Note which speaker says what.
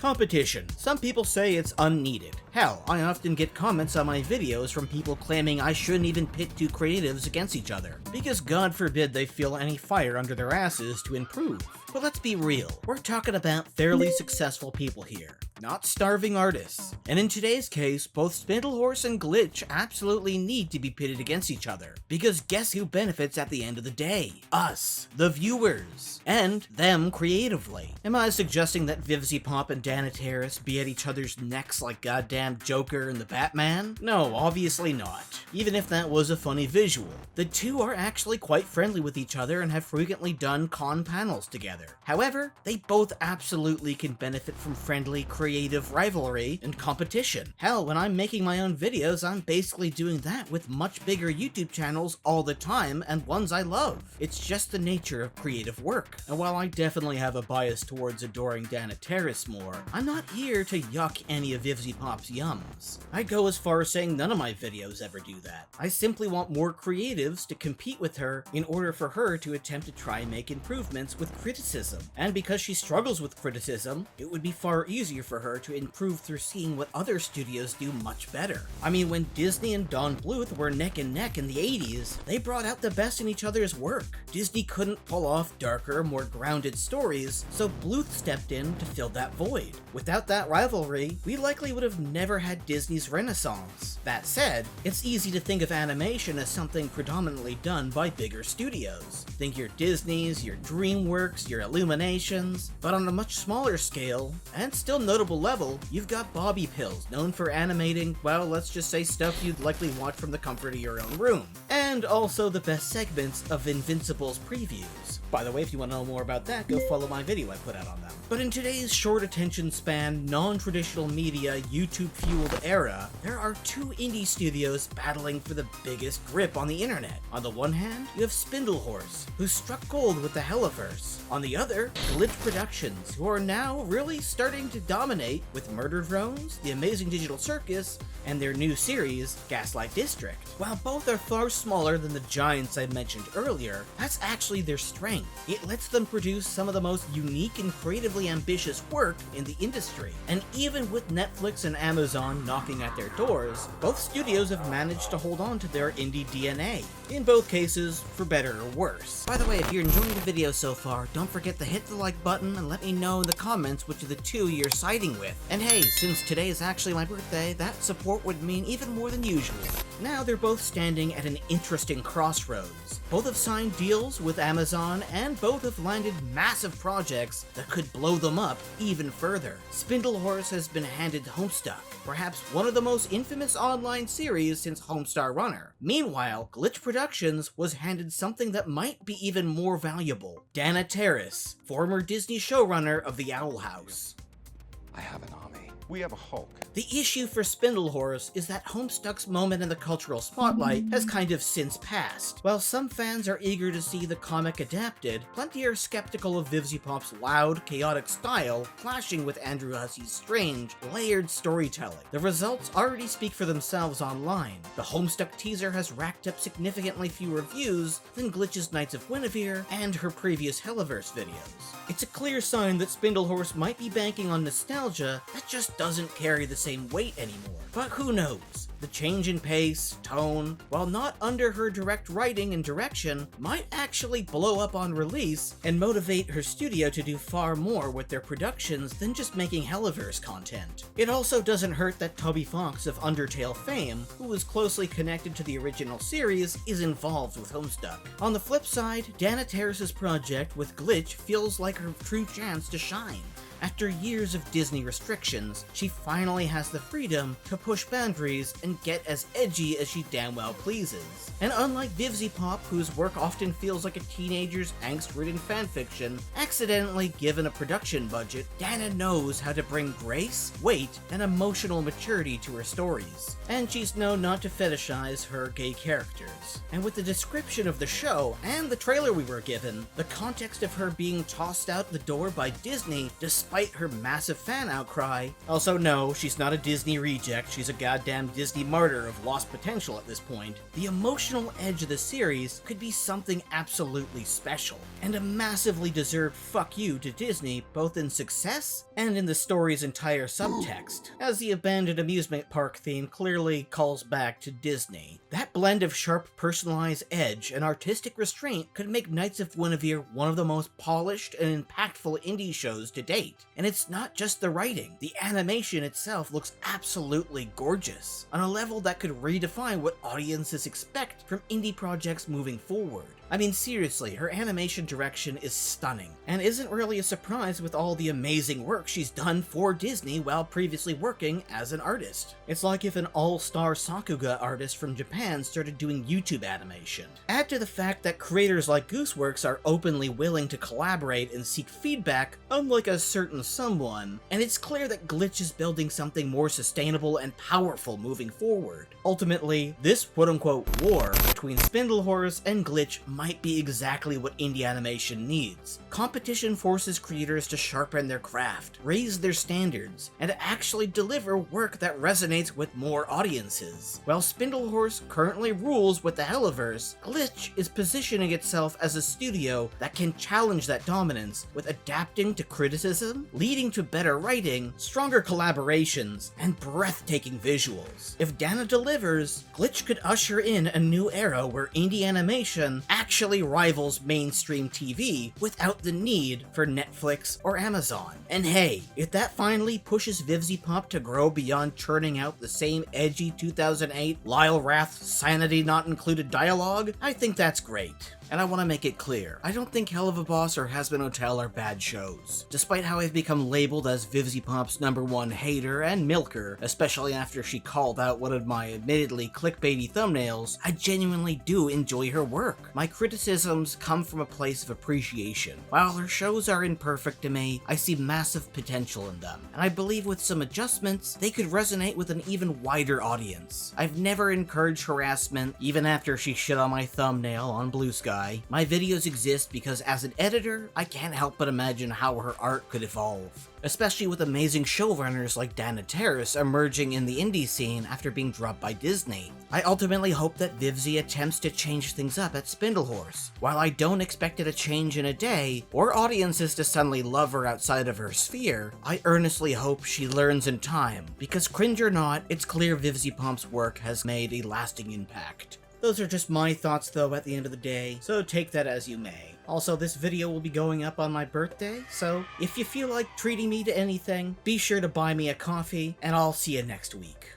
Speaker 1: Competition. Some people say it's unneeded. Hell, I often get comments on my videos from people claiming I shouldn't even pit two creatives against each other, because God forbid they feel any fire under their asses to improve. But let's be real, we're talking about fairly successful people here, not starving artists. And in today's case, both Spindlehorse and Glitch absolutely need to be pitted against each other, because guess who benefits at the end of the day? Us, the viewers, and them creatively. Am I suggesting that Vivziepop and Terrace be at each other's necks like goddamn Joker and the Batman? No, obviously not. Even if that was a funny visual. The two are actually quite friendly with each other and have frequently done con panels together. However, they both absolutely can benefit from friendly, creative rivalry and competition. Hell, when I'm making my own videos, I'm basically doing that with much bigger YouTube channels all the time and ones I love. It's just the nature of creative work. And while I definitely have a bias towards adoring Terrace more, I'm not here to yuck any of Vivziepop's yums. I go as far as saying none of my videos ever do that. I simply want more creatives to compete with her in order for her to attempt to try and make improvements with criticism. And because she struggles with criticism, it would be far easier for her to improve through seeing what other studios do much better. I mean, when Disney and Don Bluth were neck and neck in the 80s, they brought out the best in each other's work. Disney couldn't pull off darker, more grounded stories, so Bluth stepped in to fill that void. Without that rivalry, we likely would have never had Disney's Renaissance. That said, it's easy to think of animation as something predominantly done by bigger studios. Think your Disneys, your DreamWorks, your Illuminations, but on a much smaller scale, and still notable level, you've got Bobby Pills, known for animating, well, let's just say stuff you'd likely watch from the comfort of your own room. And also the best segments of Invincible's previews. By the way, if you want to know more about that, go follow my video I put out on them. But in today's short attention span, non-traditional media, YouTube-fueled era, there are two indie studios battling for the biggest grip on the internet. On the one hand, you have Spindlehorse, who struck gold with the Hellaverse. On the other, Glitch Productions, who are now really starting to dominate with Murder Drones, the Amazing Digital Circus, and their new series, Gaslight District. While both are far smaller than the giants I mentioned earlier, that's actually their strength. It lets them produce some of the most unique and creatively ambitious work in the industry. And even with Netflix and Amazon knocking at their doors, both studios have managed to hold on to their indie DNA. In both cases, for better or worse. By the way, if you're enjoying the video so far, don't forget to hit the like button and let me know in the comments which of the two you're siding with. And hey, since today is actually my birthday, that support would mean even more than usual. Now they're both standing at an interesting crossroads. Both have signed deals with Amazon, and both have landed massive projects that could blow them up even further. Spindlehorse has been handed Homestuck, perhaps one of the most infamous online series since Homestar Runner. Meanwhile, Glitch Productions was handed something that might be even more valuable. Terrace, former Disney showrunner of the Owlhouse.
Speaker 2: I have an army. We have a Hulk.
Speaker 1: The issue for Spindlehorse is that Homestuck's moment in the cultural spotlight has kind of since passed. While some fans are eager to see the comic adapted, plenty are skeptical of Vivziepop's loud, chaotic style clashing with Andrew Hussey's strange, layered storytelling. The results already speak for themselves online. The Homestuck teaser has racked up significantly fewer views than Glitch's Knights of Guinevere and her previous Hellaverse videos. It's a clear sign that Spindlehorse might be banking on nostalgia that just doesn't carry the same weight anymore. But who knows? The change in pace, tone, while not under her direct writing and direction, might actually blow up on release and motivate her studio to do far more with their productions than just making Hellaverse content. It also doesn't hurt that Toby Fox of Undertale fame, who was closely connected to the original series, is involved with Homestuck. On the flip side, Terrace's project with Glitch feels like her true chance to shine. After years of Disney restrictions, she finally has the freedom to push boundaries and get as edgy as she damn well pleases. And unlike Vivziepop, whose work often feels like a teenager's angst-ridden fanfiction, accidentally given a production budget, Dana knows how to bring grace, weight, and emotional maturity to her stories. And she's known not to fetishize her gay characters. And with the description of the show and the trailer we were given, the context of her being tossed out the door by Disney despite despite her massive fan outcry. Also, no, she's not a Disney reject, she's a goddamn Disney martyr of lost potential at this point. The emotional edge of the series could be something absolutely special, and a massively deserved fuck you to Disney, both in success and in the story's entire subtext, as the abandoned amusement park theme clearly calls back to Disney. That blend of sharp personalized edge and artistic restraint could make Knights of Guinevere one of the most polished and impactful indie shows to date. And it's not just the writing, the animation itself looks absolutely gorgeous, on a level that could redefine what audiences expect from indie projects moving forward. I mean, seriously, her animation direction is stunning, and isn't really a surprise with all the amazing work she's done for Disney while previously working as an artist. It's like if an all-star Sakuga artist from Japan started doing YouTube animation. Add to the fact that creators like Gooseworks are openly willing to collaborate and seek feedback, unlike a certain someone, and it's clear that Glitch is building something more sustainable and powerful moving forward. Ultimately, this quote-unquote war between Spindlehorse and Glitch might be exactly what indie animation needs. Competition forces creators to sharpen their craft, raise their standards, and actually deliver work that resonates with more audiences. While Spindlehorse currently rules with the Hellaverse, Glitch is positioning itself as a studio that can challenge that dominance with adapting to criticism, leading to better writing, stronger collaborations, and breathtaking visuals. If Dana delivers, Glitch could usher in a new era where indie animation actually rivals mainstream TV without the need for Netflix or Amazon. And hey, if that finally pushes Vivziepop to grow beyond churning out the same edgy 2008 Lyle Rath sanity not included dialogue, I think that's great. And I want to make it clear, I don't think Hell of a Boss or Hazbin Hotel are bad shows. Despite how I've become labeled as Vivziepop's #1 hater and milker, especially after she called out one of my admittedly clickbaity thumbnails, I genuinely do enjoy her work. My criticisms come from a place of appreciation. While her shows are imperfect to me, I see massive potential in them, and I believe with some adjustments, they could resonate with an even wider audience. I've never encouraged harassment, even after she shit on my thumbnail on Blue Sky. My videos exist because as an editor, I can't help but imagine how her art could evolve. Especially with amazing showrunners like Dana Terrace emerging in the indie scene after being dropped by Disney. I ultimately hope that Vivzie attempts to change things up at Spindlehorse. While I don't expect it to change in a day, or audiences to suddenly love her outside of her sphere, I earnestly hope she learns in time, because cringe or not, it's clear Vivziepop's work has made a lasting impact. Those are just my thoughts though at the end of the day, so take that as you may. Also, this video will be going up on my birthday, so if you feel like treating me to anything, be sure to buy me a coffee, and I'll see you next week.